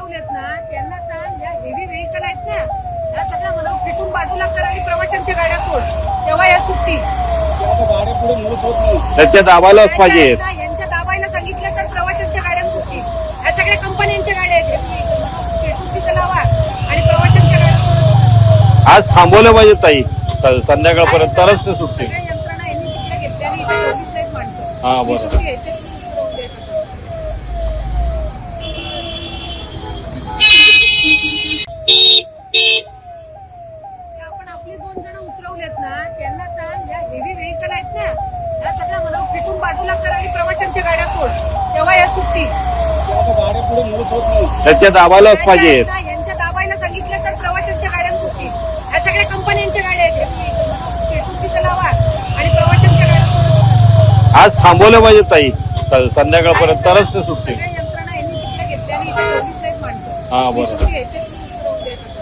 उतरवलेत ना त्यांना सांग, या हेवी व्हेकल आहेत ना या सगळ्या मला फिटून बाजूला कर आणि प्रवाशांच्या गाड्या सोड, तेव्हा या सुट्टी. त्याच्या दाबायलाच पाहिजे. यांच्या दाबायला सांगितलं तर प्रवाशांच्या गाड्या सुट्टी. या सगळ्या कंपन्यांच्या गाड्या आहेत, सुट्टीचं लावा आणि प्रवाशांच्या गाड्या आज थांबवलं पाहिजे ताई, संध्याकाळपर्यंत तरच ते सुटते. सगळ्या यंत्रणा यांनी तिथल्या घेतल्या आणि इथे ठेवलीच नाहीत माणसं. हा बरोबर. सुट्टी घ्यायची, उतरवून द्यायचं. आपण आपली 2 जण उतरवलेत ना त्यांना सांग, या हेवी व्हेकल आहेत ना या सगळ्या मला फिटून बाजूला कर आणि प्रवाशांच्या गाड्या सोड, तेव्हा या सुट्टी. त्याच्या दाबायलाच पाहिजे. यांच्या दाबायला सांगितलं तर प्रवाशांच्या गाड्या सुट्टी. या सगळ्या कंपन्यांच्या गाड्या आहेत, सुट्टीचं लावा आणि प्रवाशांच्या गाड्या आज थांबवलं पाहिजे ताई, संध्याकाळपर्यंत तरच ते सुटते. सगळ्या यंत्रणा यांनी तिथल्या घेतल्या आणि इथे ठेवलीच नाहीत माणसं. हा बरोबर. सुट्टी घ्यायची, उतरवून द्यायचं.